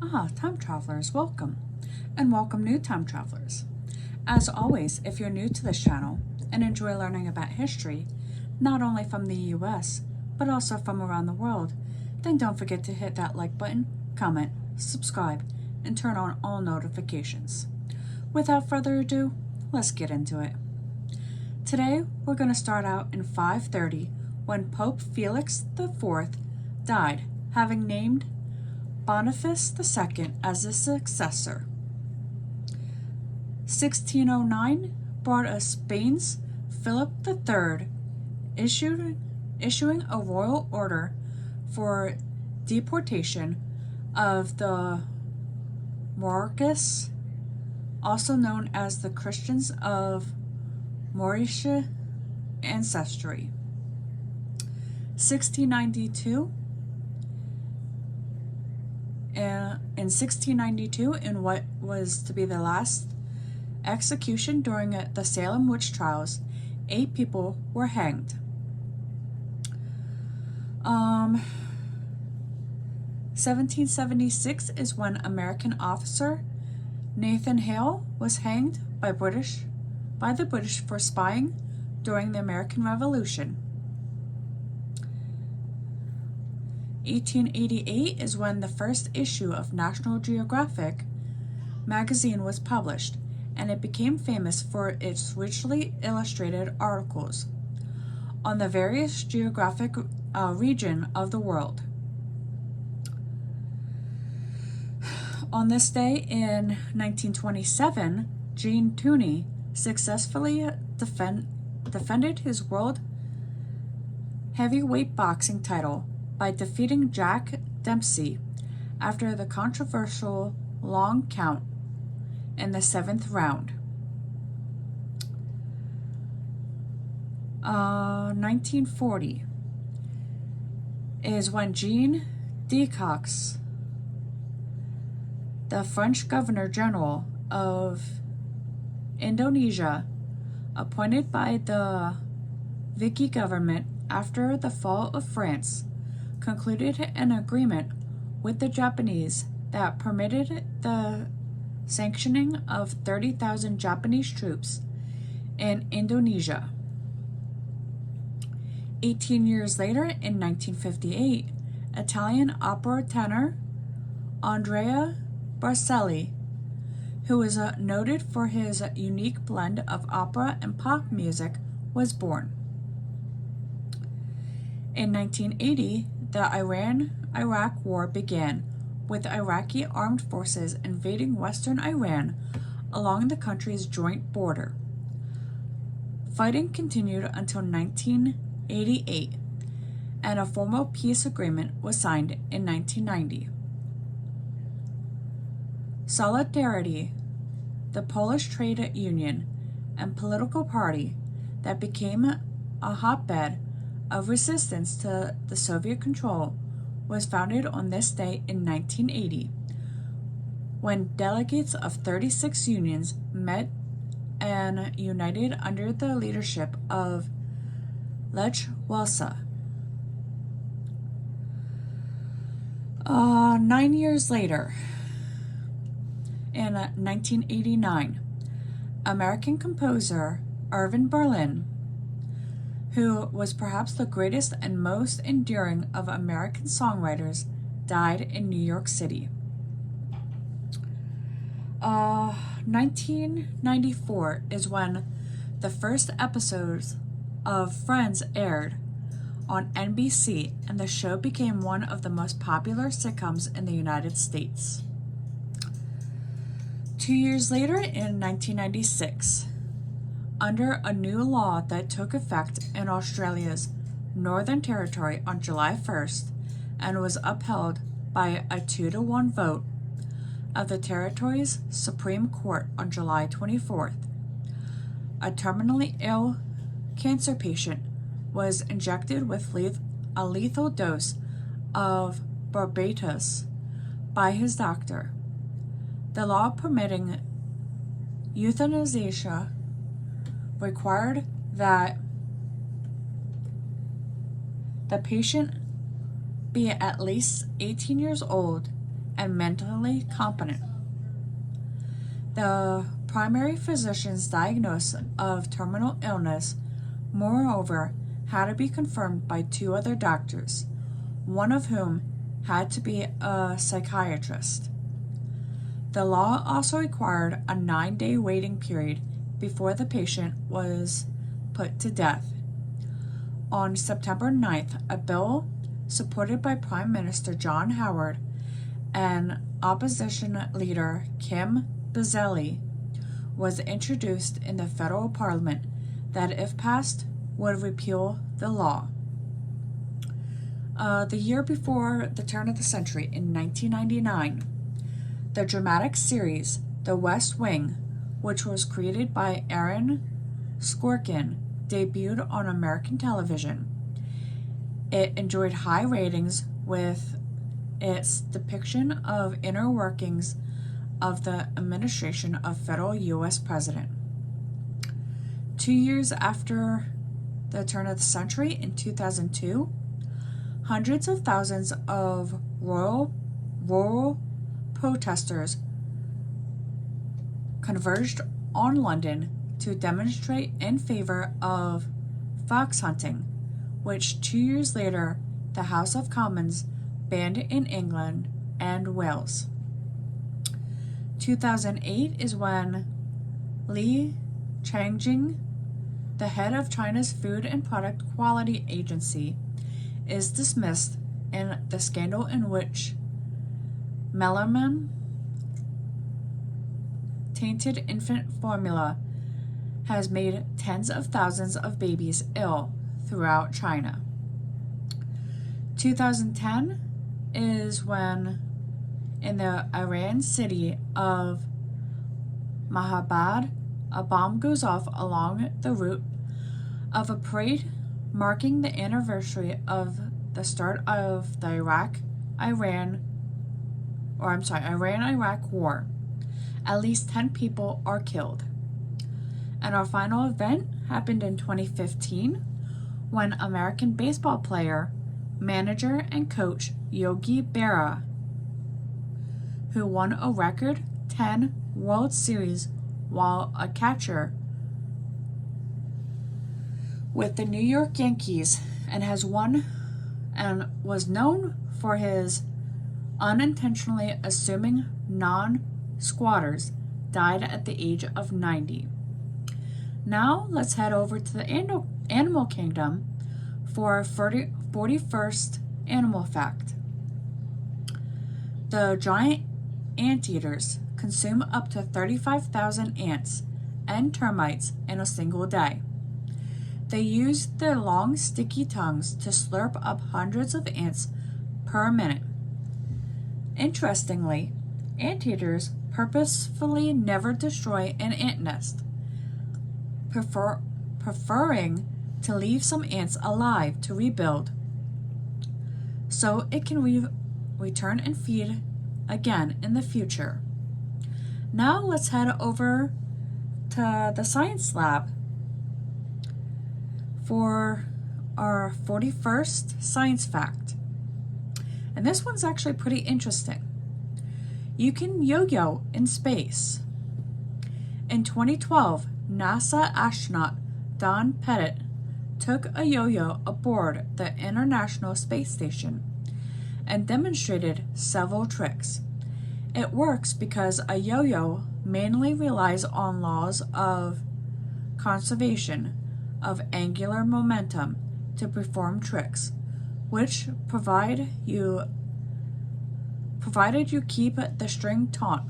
Time travelers, welcome. And welcome new time travelers. As always, if you're new to this channel and enjoy learning about history, not only from the US, but also from around the world, then don't forget to hit that like button, comment, subscribe, and turn on all notifications. Without further ado, let's get into it. Today, we're going to start out in 530 when Pope Felix IV died, having named Boniface II as his successor. 1609 brought us Spain's Philip III issuing a royal order for deportation of the Moriscos, also known as the Christians of Moorish ancestry. 1692 in 1692, in what was to be the last execution during the Salem witch trials, 8 people were hanged. 1776 is when American officer Nathan Hale was hanged by the British for spying during the American Revolution. 1888 is when the first issue of National Geographic magazine was published, and it became famous for its richly illustrated articles on the various geographic region of the world. On this day in 1927, Gene Tunney successfully defended his world heavyweight boxing title by defeating Jack Dempsey after the controversial long count in the 7th round. 1940 is when Jean Decoux, the French Governor General of Indonesia, appointed by the Vichy government after the fall of France, concluded an agreement with the Japanese that permitted the sanctioning of 30,000 Japanese troops in Indonesia. 18 years later, in 1958, Italian opera tenor Andrea Bocelli, who is noted for his unique blend of opera and pop music, was born. In 1980, the Iran-Iraq War began, with Iraqi armed forces invading western Iran along the country's joint border. Fighting continued until 1988, and a formal peace agreement was signed in 1990. Solidarity, the Polish trade union and political party that became a hotbed of resistance to the Soviet control, was founded on this day in 1980, when delegates of 36 unions met and united under the leadership of Lech Walesa. 9 years later, in 1989, American composer Irving Berlin, who was perhaps the greatest and most enduring of American songwriters, died in New York City. 1994 is when the first episodes of Friends aired on NBC, and the show became one of the most popular sitcoms in the United States. 2 years later, in 1996, under a new law that took effect in Australia's Northern Territory on July 1st and was upheld by a 2-to-1 vote of the territory's Supreme Court on July 24th, a terminally ill cancer patient was injected with a lethal dose of Barbatus by his doctor. The law permitting euthanasia required that the patient be at least 18 years old and mentally competent. The primary physician's diagnosis of terminal illness, moreover, had to be confirmed by 2 other doctors, one of whom had to be a psychiatrist. The law also required a 9-day waiting period before the patient was put to death. On September 9th, a bill supported by Prime Minister John Howard and opposition leader Kim Bizzelli was introduced in the federal parliament that, if passed, would repeal the law. The year before the turn of the century, in 1999, the dramatic series The West Wing, which was created by Aaron Sorkin, debuted on American television. It enjoyed high ratings with its depiction of inner workings of the administration of federal U.S. president. 2 years after the turn of the century, in 2002, hundreds of thousands of rural protesters converged on London to demonstrate in favor of fox hunting, which 2 years later the House of Commons banned in England and Wales. 2008 is when Li Changjing, the head of China's Food and Product Quality Agency, is dismissed in the scandal in which melamine tainted infant formula has made tens of thousands of babies ill throughout China. 2010 is when, in the Iran city of Mahabad, a bomb goes off along the route of a parade marking the anniversary of the start of the Iran-Iraq War. At least 10 people are killed. And our final event happened in 2015 when American baseball player, manager, and coach Yogi Berra, who won a record 10 World Series while a catcher with the New York Yankees and was known for his unintentionally assuming non-squatters, died at the age of 90. Now let's head over to the animal kingdom for our 41st animal fact. The giant anteaters consume up to 35,000 ants and termites in a single day. They use their long, sticky tongues to slurp up hundreds of ants per minute. Interestingly, anteaters purposefully never destroy an ant nest, preferring to leave some ants alive to rebuild so it can return and feed again in the future. Now let's head over to the science lab for our 41st science fact. And this one's actually pretty interesting. You can yo-yo in space. In 2012, NASA astronaut Don Pettit took a yo-yo aboard the International Space Station and demonstrated several tricks. It works because a yo-yo mainly relies on laws of conservation of angular momentum to perform tricks, which provided you keep the string taut,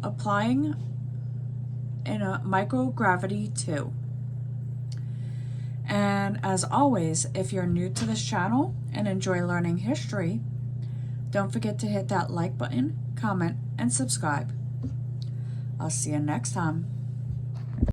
applying in a microgravity too. And as always, if you're new to this channel and enjoy learning history, don't forget to hit that like button, comment, and subscribe. I'll see you next time.